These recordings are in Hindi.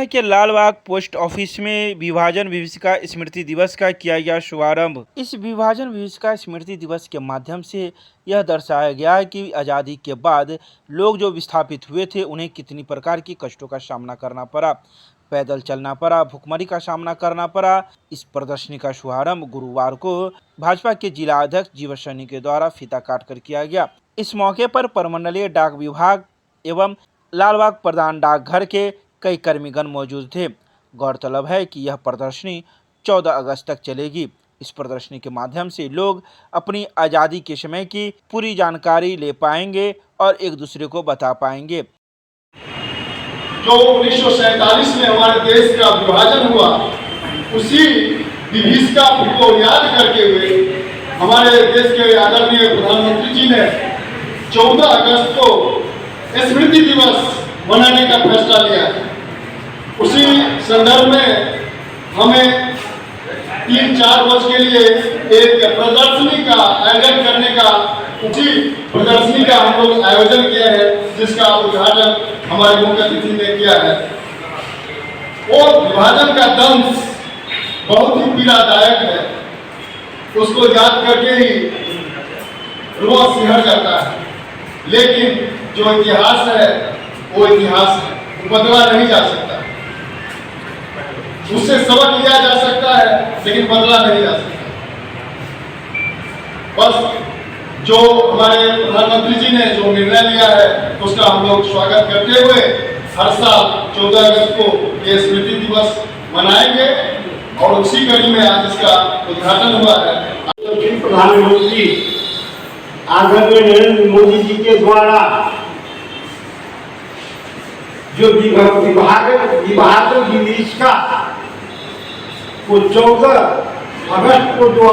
है कि लालबाग पोस्ट ऑफिस में विभाजन विभीषिका स्मृति दिवस का किया गया शुभारंभ। इस विभाजन विभीषिका स्मृति दिवस के माध्यम से यह दर्शाया गया है कि आज़ादी के बाद लोग जो विस्थापित हुए थे उन्हें कितनी प्रकार की कष्टों का सामना करना पड़ा, पैदल चलना पड़ा, भुखमरी का सामना करना पड़ा। इस प्रदर्शनी का शुभारंभ गुरुवार को भाजपा के जिला अध्यक्ष जीवन सैनी के द्वारा फीता काटकर किया गया। इस मौके पर प्रमंडलीय डाक विभाग एवं लालबाग प्रधान डाकघर के कई कर्मीगण मौजूद थे। गौरतलब है कि यह प्रदर्शनी 14 अगस्त तक चलेगी। इस प्रदर्शनी के माध्यम से लोग अपनी आज़ादी के समय की पूरी जानकारी ले पाएंगे और एक दूसरे को बता पाएंगे। जो 1947 में हमारे देश का विभाजन हुआ, उसी विभीषिका को याद करते हुए हमारे देश के आदरणीय प्रधानमंत्री जी ने 14 अगस्त को स्मृति दिवस मनाने का फैसला लिया है। उसी संदर्भ में हमें 3-4 वर्ष के लिए एक प्रदर्शनी का आयोजन करने का उसी प्रदर्शनी का हम लोग आयोजन किया है, जिसका उद्घाटन हमारे मुख्य अतिथि ने किया है। और विभाजन का दंश बहुत ही पीड़ादायक है, उसको याद करके ही रुआ सिहर जाता है। लेकिन जो इतिहास है वो इतिहास है, बदला नहीं जा सकता। उससे सबक लिया जा सकता है लेकिन बदला नहीं जा सकता। बस जो हमारे प्रधानमंत्री जी ने जो निर्णय लिया है उसका हम लोग स्वागत करते हुए हर साल 14 अगस्त को ये स्मृति दिवस मनाएंगे और उसी कड़ी में आज इसका उद्घाटन हुआ है। प्रधानमंत्री आदरणीय नरेंद्र मोदी जी के द्वारा जो विभाजन विभीषिका को 14 अगस्त को जो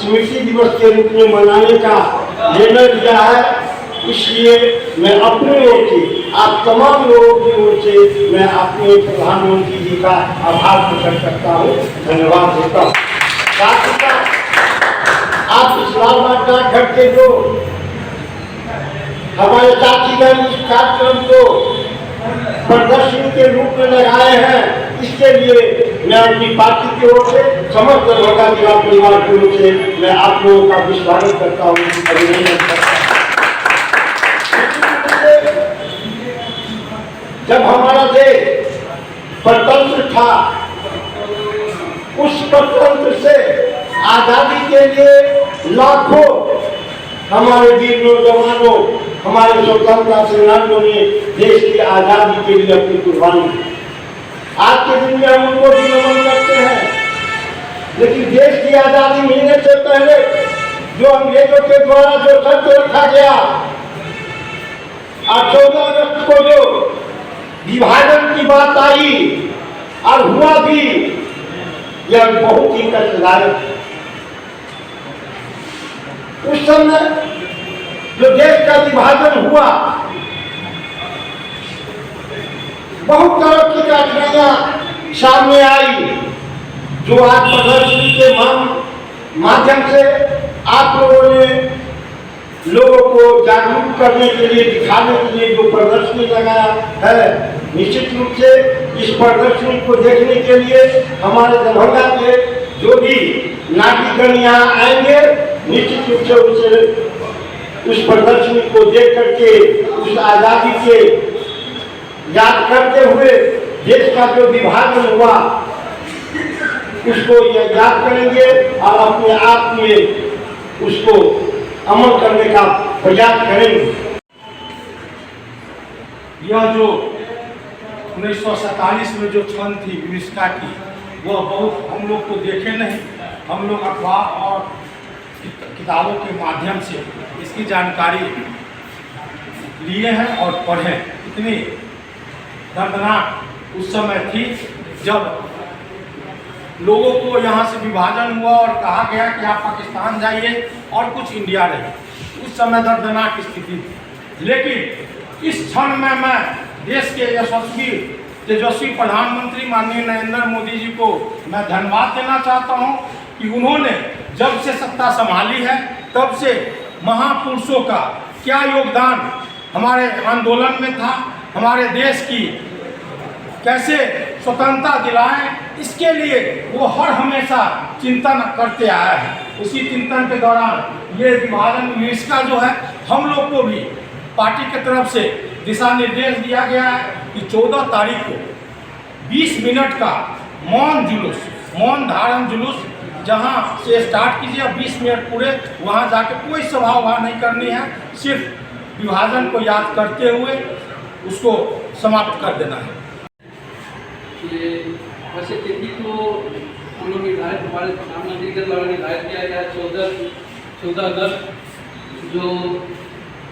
स्मृति दिवस के रूप में मनाने का निर्णय लिया है, इसलिए मैं अपने ओर से, आप तमाम लोगों की ओर से मैं अपने प्रधानमंत्री जी का आभार प्रकट करता हूँ, धन्यवाद देता हूँ। साथ ही साथ आप इस लालबाग डाकघर के जो हमारे साथीगण इस कार्यक्रम को प्रदर्शनी के रूप में लगाए हैं, इसके लिए मैं अपनी पार्टी की ओर से, समस्त दरभंगा जिला परिवार की ओर से मैं आप लोगों का स्वागत करता हूँ, अभिनंदन करता हूँ। जब हमारा देश स्वतंत्र था, उस स्वतंत्र से आजादी के लिए लाखों हमारे वीर नौजवानों, हमारे स्वतंत्रता सेनानियों ने देश की आजादी के लिए अपनी कुर्बानी दी। आज के दिन में हम उनको भी नमन करते हैं, लेकिन देश की आजादी मिलने से पहले जो अंग्रेजों के द्वारा जो शर्त रखा गया और 14 अगस्त को जो विभाजन की बात आई और हुआ भी, यह बहुत ही कष्टदायक है। उस समय जो देश का विभाजन हुआ, बहुत तरह की कठिनाइयां सामने आई, जो आज प्रदर्शनी के माध्यम से आप लोगों ने लोगों को जागरूक करने के लिए, दिखाने के लिए जो प्रदर्शनी लगाया है, निश्चित रूप से इस प्रदर्शनी को देखने के लिए हमारे दरभंगा के जो भी नागरिकगण यहाँ आएंगे, निश्चित रूप से उसे उस प्रदर्शनी को देख करके उस आज़ादी के याद करते हुए देश का जो विभाजन हुआ उसको यह याद करेंगे और अपने आप में उसको अमल करने का प्रयास करेंगे। यह जो 1947 में जो क्षण थी विभीषिका की, वह बहुत हम लोग को देखे नहीं, हम लोग अखबार और किताबों के माध्यम से इसकी जानकारी लिए हैं और पढ़े। इतनी दर्दनाक उस समय थी जब लोगों को यहाँ से विभाजन हुआ और कहा गया कि आप पाकिस्तान जाइए और कुछ इंडिया रहिए। उस समय दर्दनाक स्थिति थी, लेकिन इस क्षण में मैं देश के यशस्वी तेजस्वी प्रधानमंत्री माननीय नरेंद्र मोदी जी को मैं धन्यवाद देना चाहता हूँ कि उन्होंने जब से सत्ता संभाली है तब से महापुरुषों का क्या योगदान हमारे आंदोलन में था, हमारे देश की कैसे स्वतंत्रता दिलाएं, इसके लिए वो हर हमेशा चिंतन करते आया है। उसी चिंतन के दौरान ये विभाजन विभीषिका जो है, हम लोग को भी पार्टी की तरफ से दिशा निर्देश दिया गया है कि 14 तारीख को 20 मिनट का मौन धारण जुलूस जहां से स्टार्ट कीजिए, 20 मिनट पूरे वहां जाके कोई सभा वभा नहीं करनी है, सिर्फ विभाजन को याद करते हुए उसको समाप्त कर देना है। ये वैसे तिथि तो हम लोग निर्धारित, हमारे प्रधानमंत्री के द्वारा निर्धारित किया गया 14 अगस्त, जो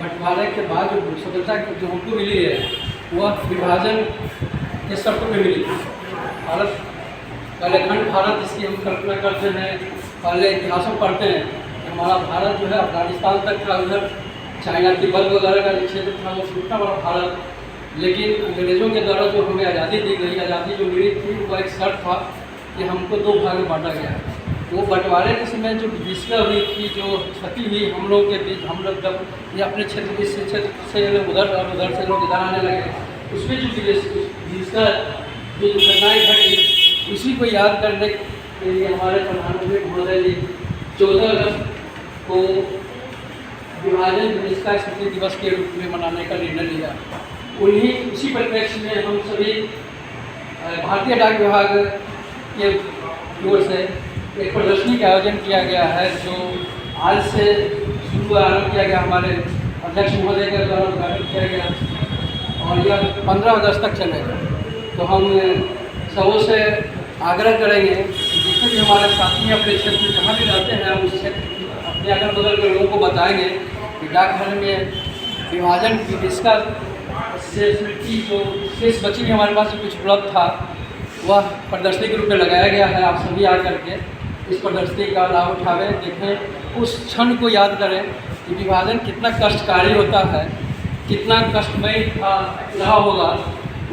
बंटवारे के बाद जो स्वतंत्रता जो हमको मिली है वह विभाजन के शर्तों में मिली। भारत पहले अखंड भारत जिसकी हम कल्पना करते हैं, पहले इतिहासों पढ़ते हैं, हमारा भारत जो है अफगानिस्तान तक था, उधर चाइना तिब्बत वगैरह का क्षेत्र था, वो इतना बड़ा भारत। लेकिन अंग्रेज़ों के द्वारा जो हमें आज़ादी दी गई, आज़ादी जो मिली थी वो एक शर्त था कि हमको 2 भाग में बांटा गया। वो बंटवारे के समय जो विभीषिका हुई थी, जो क्षति हुई हम लोग के बीच, हम लोग जब ये अपने क्षेत्र इस क्षेत्र से उधर और उधर से लोग इधर आने लगे, उसमें जो विभीषिका जो घटनाएँ घटी, उसी को याद करने के लिए हमारे प्रधानमंत्री महोदय ने 14 अगस्त को विभाजन विभीषिका स्मृति दिवस के रूप में मनाने का निर्णय लिया। उसी परिप्रेक्ष्य में हम सभी भारतीय डाक विभाग के ओर से एक प्रदर्शनी का आयोजन किया गया है, जो आज से शुरू आरम्भ किया गया, हमारे अध्यक्ष महोदय के द्वारा उद्घाटन किया गया और यह 15 अगस्त तक चलेगा। तो हम सबों से आग्रह करेंगे कि जितने भी हमारे साथी अपने क्षेत्र में जहाँ भी रहते हैं, उस क्षेत्र अपने अगल बगल के लोगों को बताएंगे कि डाकघर में विभाजन विभीषिका से स्मृति जो शेष बची हुई हमारे पास जो कुछ उपलब्ध था, वह प्रदर्शनी के रूप में लगाया गया है। आप सभी आकर के इस प्रदर्शनी का लाभ उठावें, देखें, उस क्षण को याद करें कि विभाजन कितना कष्टकारी होता है, कितना कष्टमय रहा होगा,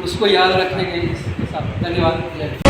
उसको याद रखेंगे। इसके साथ धन्यवाद।